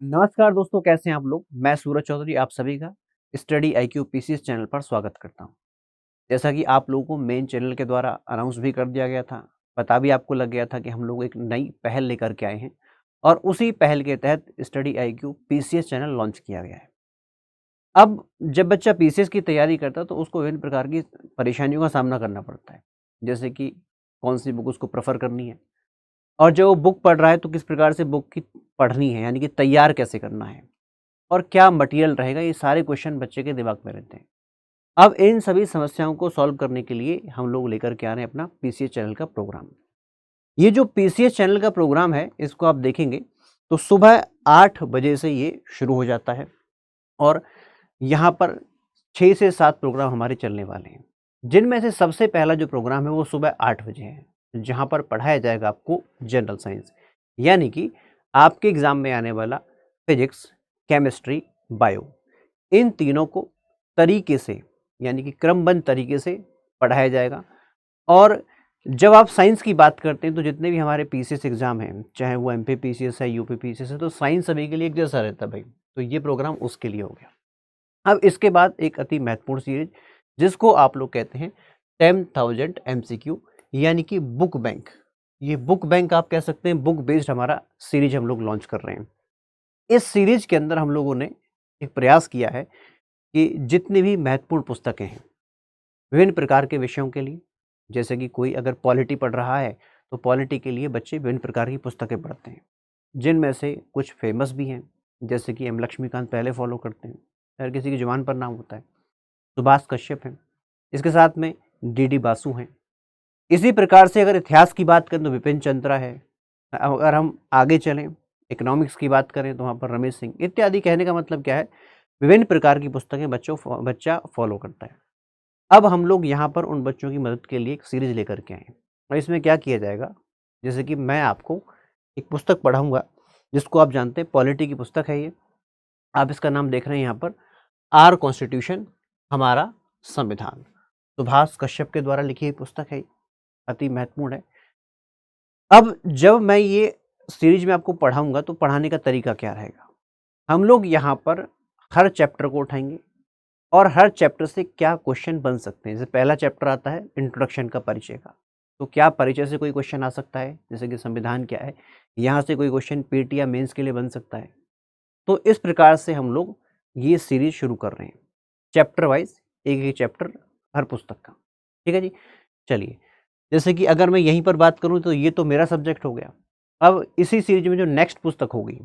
नमस्कार दोस्तों, कैसे हैं आप लोग। मैं सूरज चौधरी आप सभी का स्टडी आईक्यू पीसीएस चैनल पर स्वागत करता हूं। जैसा कि आप लोगों को मेन चैनल के द्वारा अनाउंस भी कर दिया गया था, पता भी आपको लग गया था कि हम लोग एक नई पहल लेकर के आए हैं और उसी पहल के तहत study IQ PCS channel launch किया गया है। अब जब बच्चा पीसीएस की तैयारी करता है तो उसको विभिन्न प्रकार की परेशानियों का सामना करना पड़ता है। जैसे कि कौन सी बुक उसको प्रेफर करनी है, और जब वो बुक पढ़ रहा है तो किस प्रकार से बुक की पढ़नी है, यानी कि तैयार कैसे करना है, और क्या मटेरियल रहेगा। ये सारे क्वेश्चन बच्चे के दिमाग में रहते हैं। अब इन सभी समस्याओं को सॉल्व करने के लिए हम लोग लेकर के आ रहे हैं अपना पीसीएस चैनल का प्रोग्राम। ये जो पीसीएस चैनल का प्रोग्राम है, इसको आप देखेंगे तो सुबह 8 बजे से ये शुरू हो जाता है और यहाँ पर 6 से 7 प्रोग्राम हमारे चलने वाले हैं, जिनमें से सबसे पहला जो प्रोग्राम है वो सुबह 8 बजे है, जहाँ पर पढ़ाया जाएगा आपको जनरल साइंस, यानी कि आपके एग्जाम में आने वाला फिजिक्स, केमिस्ट्री, बायो, इन तीनों को तरीके से, यानी कि क्रमबद्ध तरीके से पढ़ाया जाएगा। और जब आप साइंस की बात करते हैं तो जितने भी हमारे पीसीएस एग्जाम हैं, चाहे वो एमपी पीसीएस है, यूपी पीसीएस है, तो साइंस सभी के लिए एक जैसा रहता है भाई। तो ये प्रोग्राम उसके लिए हो गया। अब इसके बाद एक अति महत्वपूर्ण सीरीज, जिसको आप लोग कहते हैं 10,000 एमसीक्यू, यानी कि बुक बैंक। ये बुक बैंक आप कह सकते हैं, बुक बेस्ड हमारा सीरीज हम लोग लॉन्च कर रहे हैं। इस सीरीज के अंदर हम लोगों ने एक प्रयास किया है कि जितनी भी महत्वपूर्ण पुस्तकें हैं विभिन्न प्रकार के विषयों के लिए, जैसे कि कोई अगर पॉलिटी पढ़ रहा है तो पॉलिटी के लिए बच्चे विभिन्न प्रकार की पुस्तकें पढ़ते हैं, जिनमें से कुछ फेमस भी हैं, जैसे कि एम लक्ष्मीकांत पहले फॉलो करते हैं, हर किसी की जुबान पर नाम होता है। सुभाष कश्यप हैं, इसके साथ में डी बासु हैं। इसी प्रकार से अगर इतिहास की बात करें तो विपिन चंद्रा है। अगर हम आगे चलें, इकोनॉमिक्स की बात करें तो वहाँ पर रमेश सिंह इत्यादि। कहने का मतलब क्या है, विभिन्न प्रकार की पुस्तकें बच्चा फॉलो करता है। अब हम लोग यहाँ पर उन बच्चों की मदद के लिए एक सीरीज लेकर के आए हैं, और इसमें क्या किया जाएगा, जैसे कि मैं आपको एक पुस्तक पढ़ाऊँगा, जिसको आप जानते हैं पॉलिटी की पुस्तक है ये। आप इसका नाम देख रहे हैं यहाँ पर, आर कॉन्स्टिट्यूशन, हमारा संविधान। सुभाष कश्यप के द्वारा लिखी हुई पुस्तक है, अति महत्वपूर्ण है। अब जब मैं ये सीरीज में आपको पढ़ाऊंगा तो पढ़ाने का तरीका क्या रहेगा, हम लोग यहाँ पर हर चैप्टर को उठाएंगे और हर चैप्टर से क्या क्वेश्चन बन सकते हैं। जैसे पहला चैप्टर आता है इंट्रोडक्शन का, परिचय का, तो क्या परिचय से कोई क्वेश्चन आ सकता है, जैसे कि संविधान क्या है, यहाँ से कोई क्वेश्चन पीटी या मेंस के लिए बन सकता है। तो इस प्रकार से हम लोग ये सीरीज शुरू कर रहे हैं, चैप्टर वाइज, एक एक चैप्टर हर पुस्तक का। ठीक है जी। चलिए, जैसे कि अगर मैं यहीं पर बात करूं तो ये तो मेरा सब्जेक्ट हो गया। अब इसी सीरीज में जो नेक्स्ट पुस्तक होगी,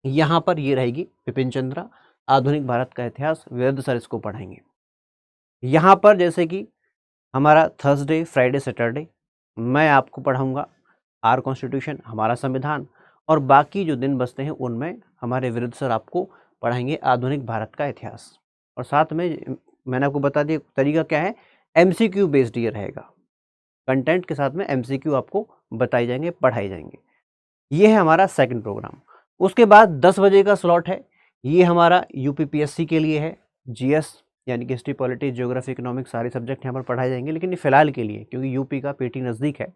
यहाँ पर ये रहेगी विपिन चंद्रा, आधुनिक भारत का इतिहास। वेद सर इसको पढ़ाएंगे। यहाँ पर जैसे कि हमारा थर्सडे, फ्राइडे, सैटरडे मैं आपको पढ़ाऊँगा आर कॉन्स्टिट्यूशन, हमारा संविधान, और बाकी जो दिन बचते हैं उनमें हमारे विरुद्ध सर आपको पढ़ाएंगे आधुनिक भारत का इतिहास। और साथ में मैंने आपको बता दिया तरीका क्या है, एमसीक्यू बेस्ड ये रहेगा। कंटेंट के साथ में एमसीक्यू आपको बताए जाएंगे, पढ़ाए जाएंगे। ये है हमारा सेकंड प्रोग्राम। उसके बाद 10 बजे का स्लॉट है, ये हमारा यूपीपीएससी के लिए है। जीएस यानी कि हिस्ट्री, पॉलिटिक्स, ज्योग्राफी, इकोनॉमिक्स सारे सब्जेक्ट यहाँ पर पढ़ाए जाएंगे। लेकिन ये फिलहाल के लिए, क्योंकि यूपी का पीटी नज़दीक है,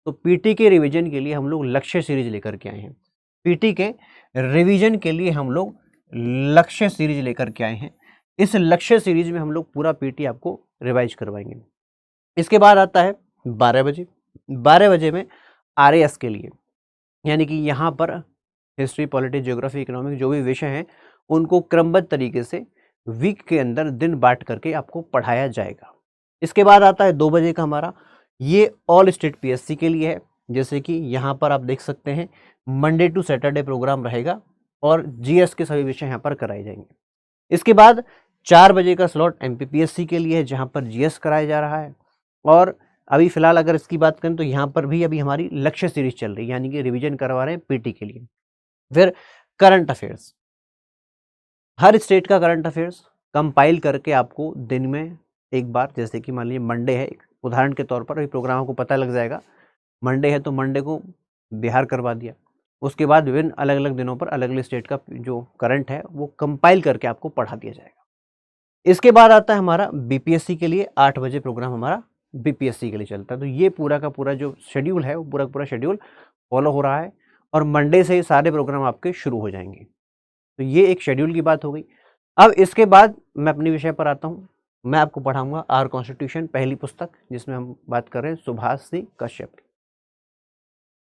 तो पीटी के रिवीजन के लिए हम लोग लक्ष्य सीरीज लेकर के आए हैं। पीटी के रिवीजन के लिए हम लोग लक्ष्य सीरीज लेकर के आए हैं। इस लक्ष्य सीरीज में हम लोग पूरा पीटी आपको रिवाइज करवाएंगे। इसके बाद आता है 12 बजे। 12 बजे में आरएएस के लिए, यानी कि यहाँ पर हिस्ट्री, पॉलिटिक्स, ज्योग्राफी, इकोनॉमिक्स जो भी विषय हैं उनको क्रमबद्ध तरीके से वीक के अंदर दिन बांट करके आपको पढ़ाया जाएगा। इसके बाद आता है 2 बजे का हमारा, ये ऑल स्टेट पीएससी के लिए है। जैसे कि यहाँ पर आप देख सकते हैं मंडे टू सैटरडे प्रोग्राम रहेगा और जीएस के सभी विषय यहाँ पर कराए जाएंगे। इसके बाद 4 बजे का स्लॉट एमपीपीएससी के लिए है, जहाँ पर जीएस कराया जा रहा है। और अभी फिलहाल अगर इसकी बात करें तो यहाँ पर भी अभी हमारी लक्ष्य सीरीज चल रही है, यानी कि रिवीजन करवा रहे हैं पीटी के लिए। फिर करंट अफेयर्स, हर स्टेट का करंट अफेयर्स कंपाइल करके आपको दिन में एक बार, जैसे कि मान लीजिए मंडे है, उदाहरण के तौर पर अभी प्रोग्राम को पता लग जाएगा, मंडे है तो मंडे को बिहार करवा दिया। उसके बाद विभिन्न अलग अलग दिनों पर अलग अलग स्टेट का जो करंट है वो कंपाइल करके आपको पढ़ा दिया जाएगा। इसके बाद आता है हमारा बीपीएससी के लिए, 8 बजे प्रोग्राम हमारा बीपीएससी के लिए चलता है। तो ये पूरा का पूरा जो शेड्यूल है वो पूरा का पूरा शेड्यूल फॉलो हो रहा है, और मंडे से ये सारे प्रोग्राम आपके शुरू हो जाएंगे। तो ये एक शेड्यूल की बात हो गई। अब इसके बाद मैं अपने विषय पर आता हूँ। मैं आपको पढ़ाऊंगा आवर कॉन्स्टिट्यूशन, पहली पुस्तक, जिसमें हम बात कर रहे हैं सुभाष सिंह कश्यप की।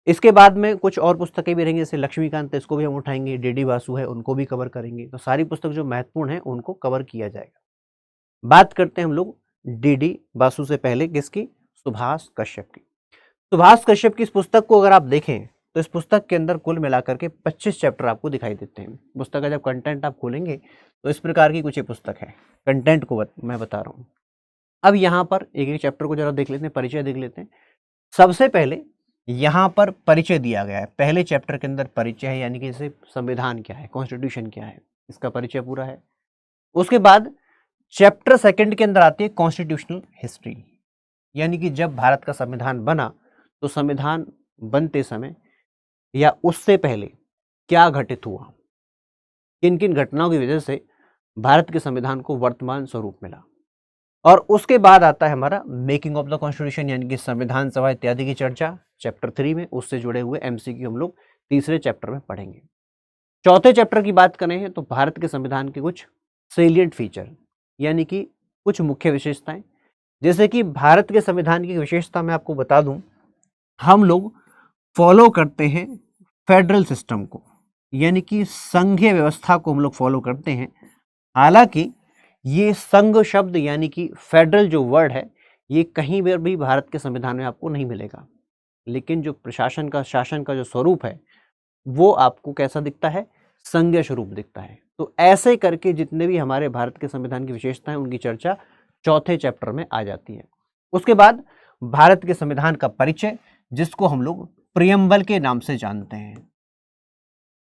इसके बाद में कुछ और पुस्तकें भी रहेंगी, जैसे लक्ष्मीकांत, इसको भी हम उठाएंगे, डी वासु है, उनको भी कवर करेंगे। तो सारी पुस्तक जो महत्वपूर्ण है उनको कवर किया जाएगा। बात करते हैं हम लोग डी वासु से पहले किसकी, सुभाष कश्यप की। सुभाष कश्यप की इस पुस्तक को अगर आप देखें तो इस पुस्तक के अंदर कुल मिलाकर के 25 चैप्टर आपको दिखाई देते हैं। पुस्तक का जब कंटेंट आप खोलेंगे तो इस प्रकार की कुछ ये पुस्तक है, कंटेंट को मैं बता रहा हूँ। अब यहाँ पर एक एक चैप्टर को जरा देख लेते हैं, परिचय देख लेते हैं। सबसे पहले यहाँ पर परिचय दिया गया है, पहले चैप्टर के अंदर परिचय है, यानी कि जैसे संविधान क्या है, कॉन्स्टिट्यूशन क्या है, इसका परिचय पूरा है। उसके बाद चैप्टर सेकंड के अंदर आती है कॉन्स्टिट्यूशनल हिस्ट्री, यानी कि जब भारत का संविधान बना तो संविधान बनते समय या उससे पहले क्या घटित हुआ, किन किन घटनाओं की वजह से भारत के संविधान को वर्तमान स्वरूप मिला। और उसके बाद आता है हमारा मेकिंग ऑफ द कॉन्स्टिट्यूशन, यानी कि संविधान सभा इत्यादि की चर्चा चैप्टर 3 में, उससे जुड़े हुए एमसीक्यू हम लोग तीसरे चैप्टर में पढ़ेंगे। चौथे चैप्टर की बात करें तो भारत के संविधान के कुछ सेलिएंट फीचर, यानी कि कुछ मुख्य विशेषताएं। जैसे कि भारत के संविधान की विशेषता मैं आपको बता दूं, हम लोग फॉलो करते हैं फेडरल सिस्टम को, यानी कि संघीय व्यवस्था को हम लोग फॉलो करते हैं। हालांकि ये संघ शब्द यानी कि फेडरल जो वर्ड है, ये कहीं पर भी भारत के संविधान में आपको नहीं मिलेगा, लेकिन जो प्रशासन का, शासन का जो स्वरूप है वो आपको कैसा दिखता है, संघीय स्वरूप दिखता है। तो ऐसे करके जितने भी हमारे भारत के संविधान की विशेषताएं, उनकी चर्चा चौथे चैप्टर में आ जाती है। उसके बाद भारत के संविधान का परिचय, जिसको हम लोग प्रियम्बल के नाम से जानते हैं।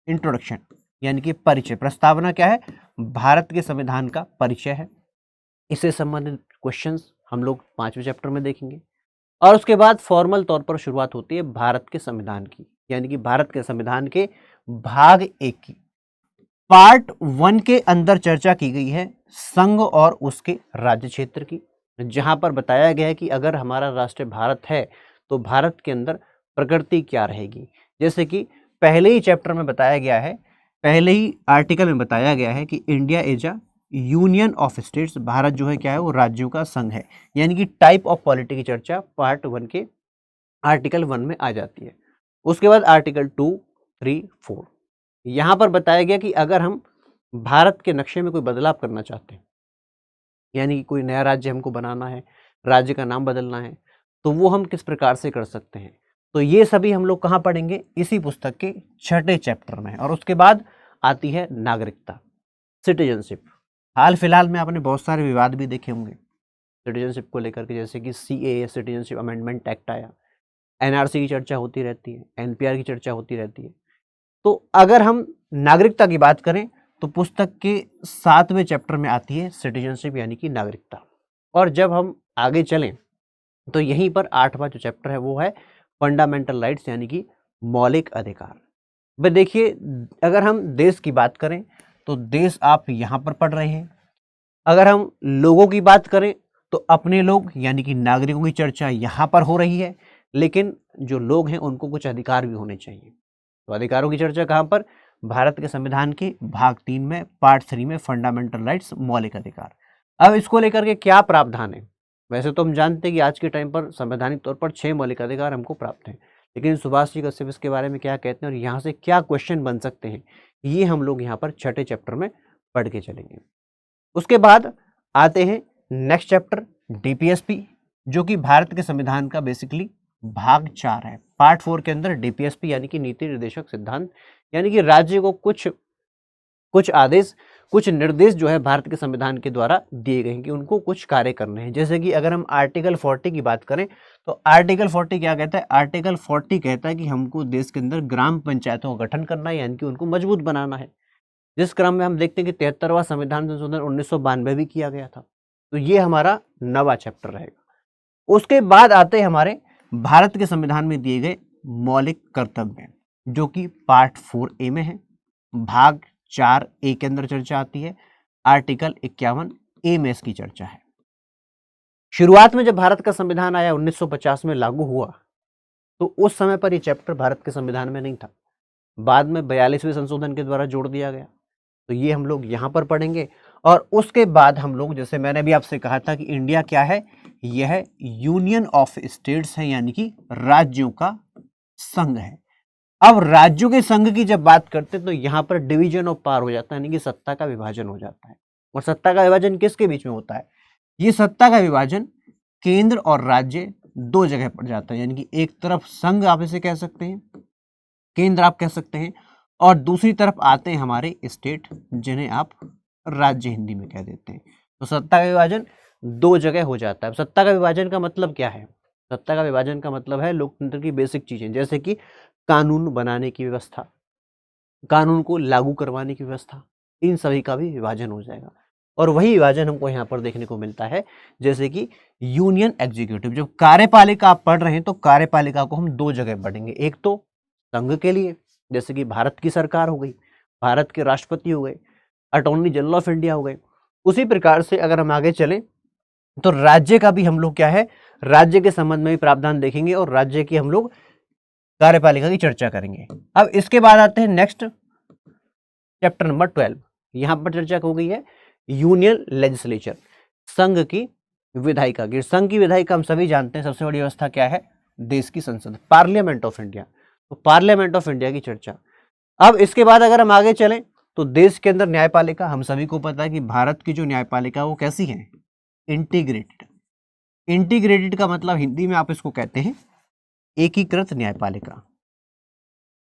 इंट्रोडक्शन यानी कि परिचय, प्रस्तावना क्या है, भारत के संविधान का परिचय है। इससे संबंधित क्वेश्चंस हम लोग 5वें चैप्टर में देखेंगे। और उसके बाद फॉर्मल तौर पर शुरुआत होती है भारत के संविधान की, यानी कि भारत के संविधान के भाग 1 की। पार्ट 1 के अंदर चर्चा की गई है संघ और उसके राज्य क्षेत्र की, जहां पर बताया गया है कि अगर हमारा राष्ट्र भारत है तो भारत के अंदर प्रकृति क्या रहेगी। जैसे कि पहले ही चैप्टर में बताया गया है, पहले ही आर्टिकल में बताया गया है कि India is a union of states, Bharat जो है क्या है, वो राज्यों का संघ है। यानी कि टाइप ऑफ पॉलिटी की चर्चा पार्ट 1 के आर्टिकल 1 में आ जाती है। उसके बाद आर्टिकल 2, 3, 4 यहाँ पर बताया गया कि अगर हम भारत के नक्शे में कोई बदलाव करना चाहते हैं, यानी कि कोई नया राज्य हमको बनाना है, राज्य का नाम बदलना है, तो वो हम किस प्रकार से कर सकते हैं। तो ये सभी हम लोग कहाँ पढ़ेंगे, इसी पुस्तक के 6ठे चैप्टर में। और उसके बाद आती है नागरिकता, सिटीजनशिप। हाल फिलहाल में आपने बहुत सारे विवाद भी देखे होंगे सिटीजनशिप को लेकर के, जैसे कि सीएए सिटीजनशिप अमेंडमेंट एक्ट आया, एनआरसी की चर्चा होती रहती है, एनपीआर की चर्चा होती रहती है। तो अगर हम नागरिकता की बात करें तो पुस्तक के 7वें चैप्टर में आती है सिटीजनशिप यानी कि नागरिकता। और जब हम आगे चलें तो यहीं पर 8वां जो चैप्टर है वो है फंडामेंटल राइट्स, यानी कि मौलिक अधिकार। भाई देखिए, अगर हम देश की बात करें तो देश आप यहाँ पर पढ़ रहे हैं। अगर हम लोगों की बात करें तो अपने लोग यानी कि नागरिकों की चर्चा यहाँ पर हो रही है, लेकिन जो लोग हैं उनको कुछ अधिकार भी होने चाहिए। तो अधिकारों की चर्चा कहाँ पर, भारत के संविधान के भाग 3 में, पार्ट 3 में, फंडामेंटल राइट्स, मौलिक अधिकार। अब इसको लेकर के क्या प्रावधान है, वैसे तो हम जानते हैं कि आज के टाइम पर संवैधानिक तौर पर 6 मौलिक अधिकार हमको प्राप्त हैं, लेकिन सुभाष जी कश्यप इसके बारे में क्या कहते हैं और यहाँ से क्या क्वेश्चन बन सकते हैं, ये हम लोग यहाँ पर 6ठे चैप्टर में पढ़ के चलेंगे। उसके बाद आते हैं नेक्स्ट चैप्टर डीपीएसपी, जो कि भारत के संविधान का बेसिकली भाग 4 है। पार्ट 4 के अंदर डीपीएसपी यानी कि नीति निर्देशक सिद्धांत, यानी कि राज्य को कुछ आदेश, कुछ निर्देश जो है भारत के संविधान के द्वारा दिए गए हैं कि उनको कुछ कार्य करने हैं। जैसे कि अगर हम आर्टिकल 40 की बात करें तो आर्टिकल 40 क्या कहता है, आर्टिकल 40 कहता है कि हमको देश के अंदर ग्राम पंचायतों का गठन करना है, यानी कि उनको मजबूत बनाना है। जिस क्रम में हम देखते हैं कि 73वां संविधान संशोधन 1992 भी किया गया था। तो ये हमारा 9वां चैप्टर रहेगा। उसके बाद आते हैं हमारे भारत के संविधान में दिए गए मौलिक कर्तव्य, जो कि पार्ट 4A में है। भाग 4A के अंदर चर्चा आती है, आर्टिकल 51A में इसकी चर्चा है। शुरुआत में जब भारत का संविधान आया 1950 में लागू हुआ, तो उस समय पर यह चैप्टर भारत के संविधान में नहीं था। बाद में 42वें संशोधन के द्वारा जोड़ दिया गया। तो ये हम लोग यहाँ पर पढ़ेंगे। और उसके बाद हम लोग, जैसे मैंने भी आपसे कहा था कि इंडिया क्या है, यह यूनियन ऑफ स्टेट्स है, यानी कि राज्यों का संघ है। अब राज्यों के संघ की जब बात करते हैं तो यहाँ पर डिवीजन ऑफ पावर हो जाता है, यानी कि सत्ता का विभाजन हो जाता है। और सत्ता का विभाजन किसके बीच में होता है? ये सत्ता का विभाजन केंद्र और राज्य दो जगह पड़ जाता है, यानी कि एक तरफ संघ आप इसे कह सकते हैं, केंद्र आप कह सकते हैं, और दूसरी तरफ आते हैं हमारे स्टेट, जिन्हें आप राज्य हिंदी में कह देते हैं। तो सत्ता का विभाजन दो जगह हो जाता है। सत्ता का विभाजन का मतलब क्या है? सत्ता का विभाजन का मतलब है लोकतंत्र की बेसिक चीजें, जैसे कि कानून बनाने की व्यवस्था, कानून को लागू करवाने की व्यवस्था, इन सभी का भी विभाजन हो जाएगा। और वही विभाजन हमको यहाँ पर देखने को मिलता है, जैसे कि यूनियन एग्जीक्यूटिव। जब कार्यपालिका आप पढ़ रहे हैं तो कार्यपालिका को हम दो जगह पढ़ेंगे, एक तो संघ के लिए, जैसे कि भारत की सरकार हो गई, भारत के राष्ट्रपति हो गए, अटॉर्नी जनरल ऑफ इंडिया हो गए। उसी प्रकार से अगर हम आगे चलें तो राज्य का भी हम लोग क्या है, राज्य के संबंध में भी प्रावधान देखेंगे और राज्य की हम लोग कार्यपालिका की चर्चा करेंगे। अब इसके बाद आते हैं नेक्स्ट चैप्टर नंबर 12। यहां पर चर्चा हो गई है यूनियन लेजिस्लेचर, संघ की विधायिका की। संघ की विधायिका हम सभी जानते हैं, सबसे बड़ी व्यवस्था क्या है, देश की संसद, पार्लियामेंट ऑफ इंडिया। तो पार्लियामेंट ऑफ इंडिया की चर्चा। अब इसके बाद अगर हम आगे चलें तो देश के अंदर न्यायपालिका, हम सभी को पता है कि भारत की जो न्यायपालिका वो कैसी है, इंटीग्रेटेड। इंटीग्रेटेड का मतलब हिंदी में आप इसको कहते हैं एकीकृत न्यायपालिका।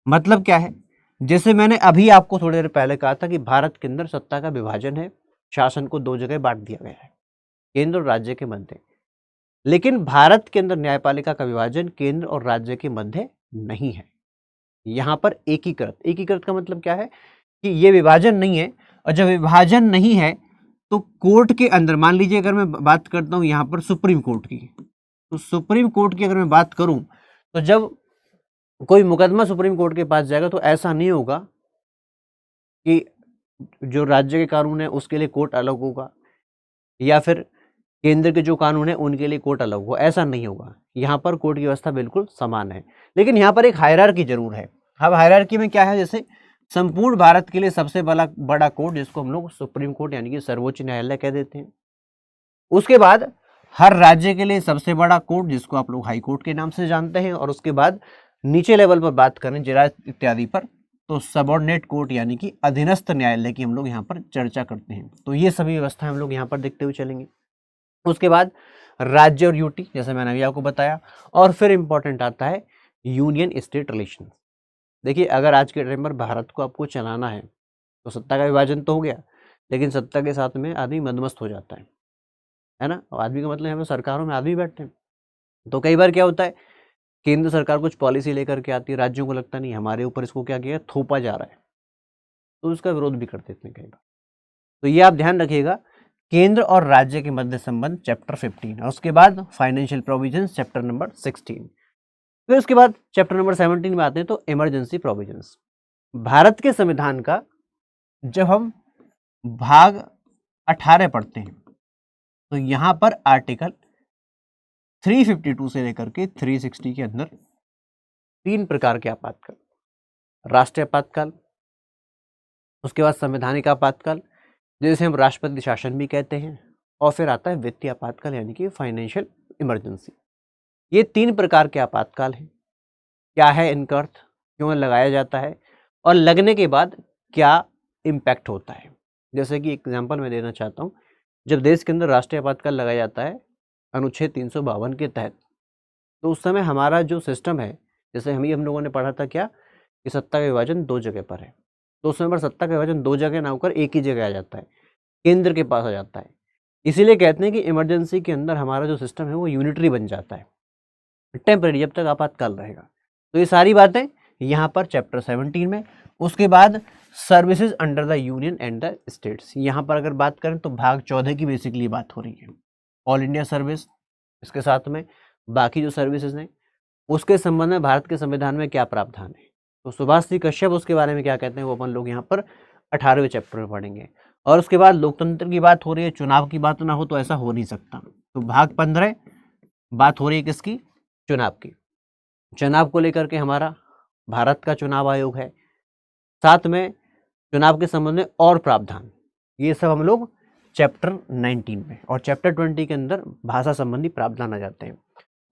मतलब क्या है, जैसे मैंने अभी आपको थोड़ी देर पहले कहा था कि भारत के अंदर सत्ता का विभाजन है, शासन को दो जगह बांट दिया गया है, केंद्र और राज्य के मध्य। लेकिन भारत के अंदर न्यायपालिका का विभाजन केंद्र और राज्य के मध्य नहीं है, यहाँ पर एकीकृत। एकीकृत का मतलब क्या है कि ये विभाजन नहीं है, और जब विभाजन नहीं है तो कोर्ट के अंदर, मान लीजिए अगर मैं बात करता हूं यहाँ पर सुप्रीम कोर्ट की, तो सुप्रीम कोर्ट की अगर मैं बात करूं तो जब कोई मुकदमा सुप्रीम कोर्ट के पास जाएगा तो ऐसा नहीं होगा कि जो राज्य के कानून है उसके लिए कोर्ट अलग होगा, या फिर केंद्र के जो कानून है उनके लिए कोर्ट अलग होगा, ऐसा नहीं होगा। यहाँ पर कोर्ट की व्यवस्था बिल्कुल समान है, लेकिन यहाँ पर एक हायरार्की जरूर है। अब हायरार्की में क्या है, जैसे संपूर्ण भारत के लिए सबसे बड़ा कोर्ट, जिसको हम लोग सुप्रीम कोर्ट यानी कि सर्वोच्च न्यायालय कह देते हैं। उसके बाद हर राज्य के लिए सबसे बड़ा कोर्ट, जिसको आप लोग हाई कोर्ट के नाम से जानते हैं। और उसके बाद नीचे लेवल पर बात करें जिला इत्यादि पर, तो सबऑर्डिनेट कोर्ट यानी कि अधीनस्थ न्यायालय की हम लोग यहाँ पर चर्चा करते हैं। तो ये सभी व्यवस्था हम लोग यहाँ पर देखते हुए चलेंगे। उसके बाद राज्य और यूटी, जैसे मैंने अभी आपको बताया। और फिर इंपॉर्टेंट आता है यूनियन स्टेट रिलेशन। देखिए, अगर आज के टाइम पर भारत को आपको चलाना है तो सत्ता का विभाजन तो हो गया, लेकिन सत्ता के साथ में आदमी मदमस्त हो जाता है ना। आदमी का मतलब यहाँ पर सरकारों में आदमी बैठते हैं। तो कई बार क्या होता है, केंद्र सरकार कुछ पॉलिसी लेकर के आती है, राज्यों को लगता नहीं हमारे ऊपर इसको क्या किया, थोपा जा रहा है, तो उसका विरोध भी कर देते हैं कई बार। तो ये आप ध्यान रखिएगा, केंद्र और राज्य के मध्य संबंध चैप्टर 15, और उसके बाद फाइनेंशियल प्रोविजंस चैप्टर नंबर 16। फिर उसके बाद चैप्टर नंबर 17 में आते हैं तो इमरजेंसी प्रोविजंस। भारत के संविधान का जब हम भाग 18 पढ़ते हैं तो यहाँ पर आर्टिकल 352 से लेकर के 360 के अंदर तीन प्रकार के आपातकाल, राष्ट्रीय आपातकाल, उसके बाद संवैधानिक आपातकाल जिसे हम राष्ट्रपति शासन भी कहते हैं, और फिर आता है वित्तीय आपातकाल यानी कि फाइनेंशियल इमरजेंसी। ये तीन प्रकार के आपातकाल हैं। क्या है इनका अर्थ, क्यों लगाया जाता है, और लगने के बाद क्या इम्पैक्ट होता है। जैसे कि एग्जाम्पल मैं देना चाहता हूँ, जब देश के अंदर राष्ट्रीय आपातकाल लगाया जाता है अनुच्छेद 352 के तहत, तो उस समय हमारा जो सिस्टम है, जैसे हम लोगों ने पढ़ा था क्या, कि सत्ता का विभाजन दो जगह पर है, तो उस समय पर सत्ता का विभाजन दो जगह ना होकर एक ही जगह आ जाता है, केंद्र के पास आ जाता है। इसीलिए कहते हैं कि इमरजेंसी के अंदर हमारा जो सिस्टम है वो यूनिटरी बन जाता है, टेम्परेरी, जब तक आपातकाल रहेगा। तो ये सारी बातें यहाँ पर चैप्टर 17 में। उसके बाद services under the union and the states, यहाँ पर अगर बात करें तो भाग 14 की बेसिकली बात हो रही है। ऑल इंडिया सर्विस, इसके साथ में बाकी जो सर्विसेज हैं उसके संबंध में भारत के संविधान में क्या प्रावधान है, तो सुभाष जी कश्यप उसके बारे में क्या कहते हैं वो अपन लोग यहाँ पर 18वें चैप्टर में पढ़ेंगे। और उसके बाद लोकतंत्र की बात हो रही है, चुनाव की बात ना हो तो ऐसा हो नहीं सकता। तो भाग 15 बात हो रही है किसकी, चुनाव की। चुनाव को लेकर के हमारा भारत का चुनाव आयोग है, साथ में चुनाव के संबंध में और प्रावधान, ये सब हम लोग चैप्टर 19 में, और चैप्टर 20 के अंदर भाषा संबंधी प्रावधान आ जाते हैं।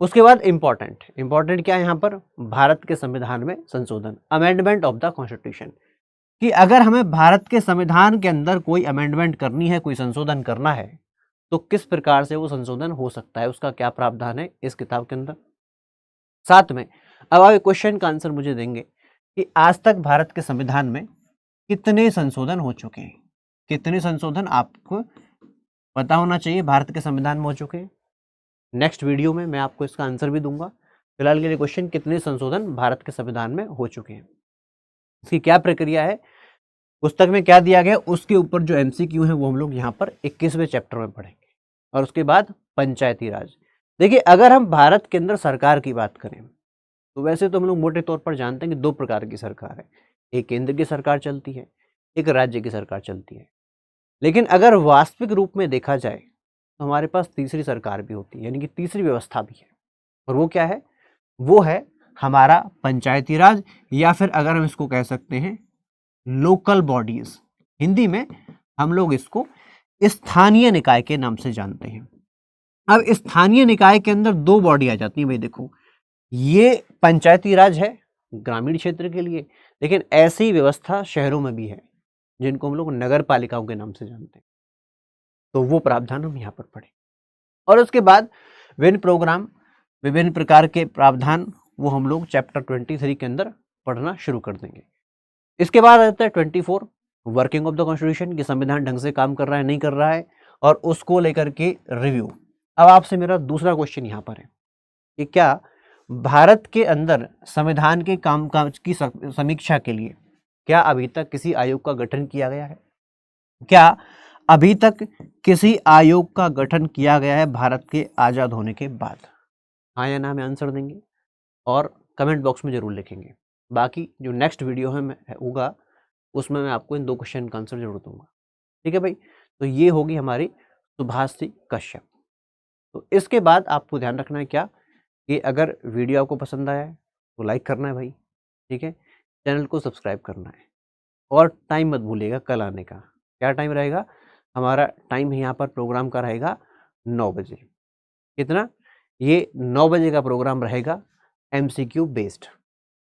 उसके बाद इंपॉर्टेंट क्या है यहाँ पर, भारत के संविधान में संशोधन, अमेंडमेंट ऑफ द कॉन्स्टिट्यूशन, कि अगर हमें भारत के संविधान के अंदर कोई अमेंडमेंट करनी है, कोई संशोधन करना है, तो किस प्रकार से वो संशोधन हो सकता है, उसका क्या प्रावधान है इस किताब के अंदर। साथ में अब आप क्वेश्चन का आंसर मुझे देंगे कि आज तक भारत के संविधान में कितने संशोधन हो चुके हैं, कितने संशोधन आपको पता होना चाहिए भारत के संविधान में हो चुके हैं। नेक्स्ट वीडियो में मैं आपको इसका आंसर भी दूंगा। फिलहाल के लिए क्वेश्चन, कितने संशोधन भारत के संविधान में हो चुके हैं, इसकी क्या प्रक्रिया है, पुस्तक में क्या दिया गया, उसके ऊपर जो MCQ है वो हम लोग यहाँ पर 21वें चैप्टर में पढ़ेंगे। और उसके बाद पंचायती राज। देखिए, अगर हम भारत के अंदर सरकार की बात करें तो वैसे तो हम लोग मोटे तौर पर जानते हैं कि 2 प्रकार की सरकार है, एक केंद्र की सरकार चलती है, एक राज्य की सरकार चलती है। लेकिन अगर वास्तविक रूप में देखा जाए तो हमारे पास तीसरी सरकार भी होती है, यानी कि तीसरी व्यवस्था भी है, और वो क्या है, वो है हमारा पंचायती राज, या फिर अगर हम इसको कह सकते हैं लोकल बॉडीज, हिंदी में हम लोग इसको स्थानीय निकाय के नाम से जानते हैं। अब स्थानीय निकाय के अंदर 2 बॉडी आ जाती है भाई। देखो, ये पंचायती राज है ग्रामीण क्षेत्र के लिए, लेकिन ऐसी व्यवस्था शहरों में भी है जिनको हम लोग नगर पालिकाओं के नाम से जानते हैं। तो वो प्रावधान हम यहाँ पर पढ़े, और उसके बाद विभिन्न प्रकार के प्रावधान वो हम लोग चैप्टर 23 के अंदर पढ़ना शुरू कर देंगे। इसके बाद आता है 24, वर्किंग ऑफ द कॉन्स्टिट्यूशन, कि संविधान ढंग से काम कर रहा है नहीं कर रहा है, और उसको लेकर के रिव्यू। अब आपसे मेरा दूसरा क्वेश्चन यहाँ पर है कि क्या भारत के अंदर संविधान के कामकाज की समीक्षा के लिए क्या अभी तक किसी आयोग का गठन किया गया है? क्या अभी तक किसी आयोग का गठन किया गया है भारत के आजाद होने के बाद? हाँ या ना में आंसर देंगे और कमेंट बॉक्स में जरूर लिखेंगे। बाकी जो नेक्स्ट वीडियो है होगा उसमें मैं आपको इन 2 क्वेश्चन का आंसर जरूर दूंगा। ठीक है भाई, तो ये होगी हमारी सुभाषिनी कश्यप। तो इसके बाद आपको ध्यान रखना है क्या, कि अगर वीडियो आपको पसंद आया है तो लाइक करना है भाई, ठीक है, चैनल को सब्सक्राइब करना है, और टाइम मत भूलिएगा कल आने का। क्या टाइम रहेगा? हमारा टाइम यहाँ पर प्रोग्राम का रहेगा 9 बजे। कितना? ये 9 बजे का प्रोग्राम रहेगा, MCQ बेस्ड।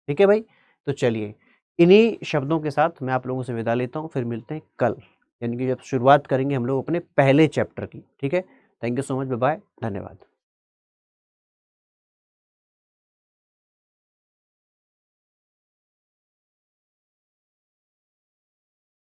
ठीक है भाई, तो चलिए इन्हीं शब्दों के साथ मैं आप लोगों से विदा लेता हूँ, फिर मिलते हैं कल, यानी कि जब शुरुआत करेंगे हम लोग अपने पहले चैप्टर की। ठीक है, thank you so much, bye bye, धन्यवाद।